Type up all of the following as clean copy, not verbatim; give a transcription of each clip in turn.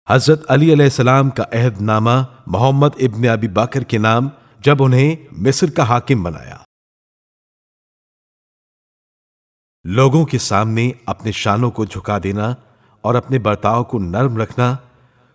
حضرت علی علیہ السلام کا عہد نامہ محمد ابن ابی بکر کے نام جب انہیں مصر کا حاکم بنایا۔ لوگوں کے سامنے اپنے شانوں کو جھکا دینا اور اپنے برتاؤ کو نرم رکھنا،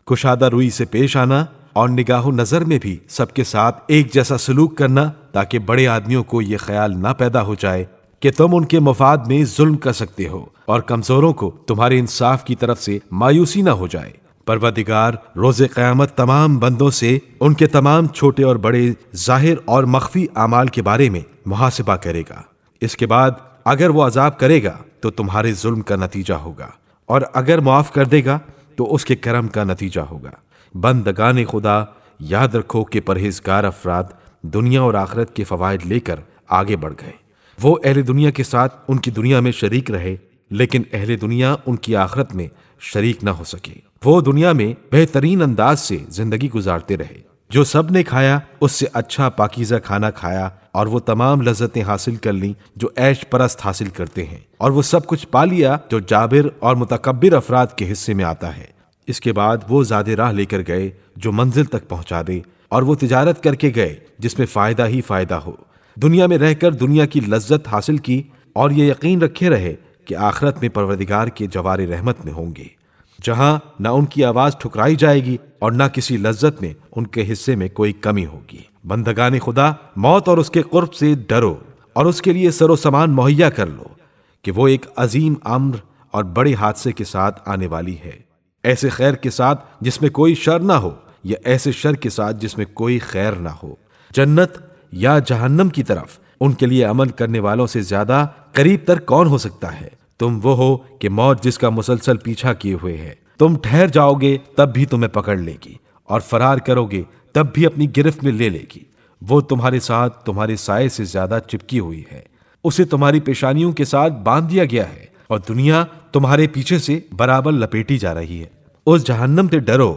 کشادہ روئی سے پیش آنا اور نگاہ و نظر میں بھی سب کے ساتھ ایک جیسا سلوک کرنا، تاکہ بڑے آدمیوں کو یہ خیال نہ پیدا ہو جائے کہ تم ان کے مفاد میں ظلم کر سکتے ہو اور کمزوروں کو تمہارے انصاف کی طرف سے مایوسی نہ ہو جائے۔ پروردگار روز قیامت تمام بندوں سے ان کے تمام چھوٹے اور بڑے ظاہر اور مخفی اعمال کے بارے میں محاسبہ کرے گا۔ اس کے بعد اگر وہ عذاب کرے گا تو تمہارے ظلم کا نتیجہ ہوگا، اور اگر معاف کر دے گا تو اس کے کرم کا نتیجہ ہوگا۔ بندگان خدا، یاد رکھو کہ پرہیزگار افراد دنیا اور آخرت کے فوائد لے کر آگے بڑھ گئے۔ وہ اہل دنیا کے ساتھ ان کی دنیا میں شریک رہے، لیکن اہل دنیا ان کی آخرت میں شریک نہ ہو سکے۔ وہ دنیا میں بہترین انداز سے زندگی گزارتے رہے۔ جو سب نے کھایا اس سے اچھا پاکیزہ کھانا کھایا، اور وہ تمام لذتیں حاصل کر لیں جو عیش پرست حاصل کرتے ہیں، اور وہ سب کچھ پا لیا جو جابر اور متکبر افراد کے حصے میں آتا ہے۔ اس کے بعد وہ زیادہ راہ لے کر گئے جو منزل تک پہنچا دے، اور وہ تجارت کر کے گئے جس میں فائدہ ہی فائدہ ہو۔ دنیا میں رہ کر دنیا کی لذت حاصل کی، اور یہ یقین رکھے رہے کہ آخرت میں پروردگار کے جوار رحمت میں ہوں گے، جہاں نہ ان کی آواز ٹھکرائی جائے گی اور نہ کسی لذت میں ان کے حصے میں کوئی کمی ہوگی۔ بندگان خدا، موت اور اس کے قرب سے ڈرو اور اس کے لیے سر و سامان مہیا کر لو کہ وہ ایک عظیم امر اور بڑے حادثے کے ساتھ آنے والی ہے، ایسے خیر کے ساتھ جس میں کوئی شر نہ ہو، یا ایسے شر کے ساتھ جس میں کوئی خیر نہ ہو۔ جنت یا جہنم کی طرف ان کے لیے عمل کرنے والوں سے زیادہ قریب تر کون ہو سکتا ہے؟ تم وہ ہو کہ موت جس کا مسلسل پیچھا کیے ہوئے ہے، تم ٹھہر جاؤ گے تب بھی تمہیں پکڑ لے گی، اور فرار کرو گے تب بھی اپنی گرفت میں لے گی۔ وہ تمہارے ساتھ تمہارے سائے سے زیادہ چپکی ہوئی ہے، اسے تمہاری پیشانیوں کے ساتھ باندھ دیا گیا ہے، اور دنیا تمہارے پیچھے سے برابر لپیٹی جا رہی ہے۔ اس جہنم سے ڈرو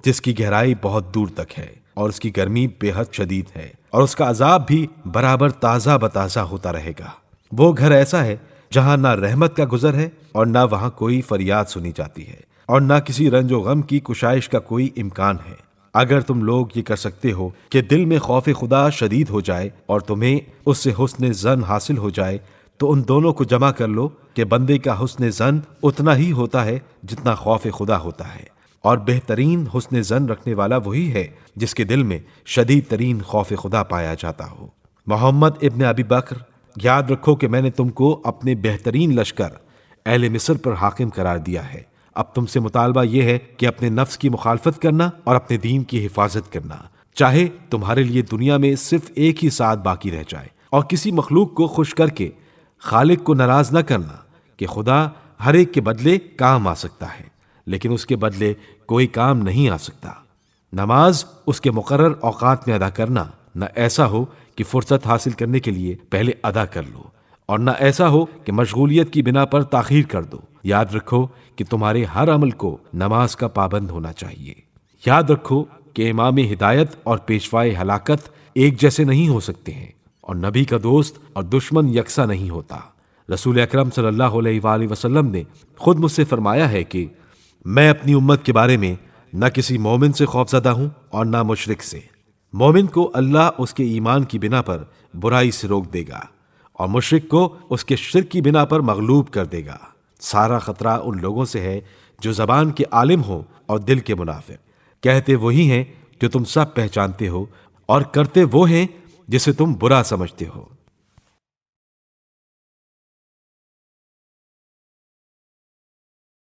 جس کی گہرائی بہت دور تک ہے، اور اس کی گرمی بے حد شدید ہے، اور اس کا عذاب بھی برابر تازہ بتازہ ہوتا رہے گا۔ وہ گھر ایسا ہے جہاں نہ رحمت کا گزر ہے، اور نہ وہاں کوئی فریاد سنی جاتی ہے، اور نہ کسی رنج و غم کی کشائش کا کوئی امکان ہے۔ اگر تم لوگ یہ کر سکتے ہو کہ دل میں خوف خدا شدید ہو جائے اور تمہیں اس سے حسن ظن حاصل ہو جائے، تو ان دونوں کو جمع کر لو کہ بندے کا حسن ظن اتنا ہی ہوتا ہے جتنا خوف خدا ہوتا ہے، اور بہترین حسن ظن رکھنے والا وہی ہے جس کے دل میں شدید ترین خوف خدا پایا جاتا ہو۔ محمد ابن ابی بکر، یاد رکھو کہ میں نے تم کو اپنے بہترین لشکر اہل مصر پر حاکم قرار دیا ہے۔ اب تم سے مطالبہ یہ ہے کہ اپنے نفس کی مخالفت کرنا اور اپنے دین کی حفاظت کرنا، چاہے تمہارے لیے دنیا میں صرف ایک ہی ساتھ باقی رہ جائے، اور کسی مخلوق کو خوش کر کے خالق کو ناراض نہ کرنا، کہ خدا ہر ایک کے بدلے کام آ سکتا ہے لیکن اس کے بدلے کوئی کام نہیں آ سکتا۔ نماز اس کے مقرر اوقات میں ادا کرنا، نہ ایسا ہو کہ فرصت حاصل کرنے کے لیے پہلے ادا کر لو، اور نہ ایسا ہو کہ مشغولیت کی بنا پر تاخیر کر دو۔ یاد رکھو کہ تمہارے ہر عمل کو نماز کا پابند ہونا چاہیے۔ یاد رکھو کہ امام ہدایت اور پیشوائے ہلاکت ایک جیسے نہیں ہو سکتے ہیں، اور نبی کا دوست اور دشمن یکساں نہیں ہوتا۔ رسول اکرم صلی اللہ علیہ وآلہ وسلم نے خود مجھ سے فرمایا ہے کہ میں اپنی امت کے بارے میں نہ کسی مومن سے خوفزدہ ہوں اور نہ مشرک سے۔ مومن کو اللہ اس کے ایمان کی بنا پر برائی سے روک دے گا، اور مشرک کو اس کے شرک کی بنا پر مغلوب کر دے گا۔ سارا خطرہ ان لوگوں سے ہے جو زبان کے عالم ہوں اور دل کے منافق، کہتے وہی ہیں جو تم سب پہچانتے ہو، اور کرتے وہ ہیں جسے تم برا سمجھتے ہو۔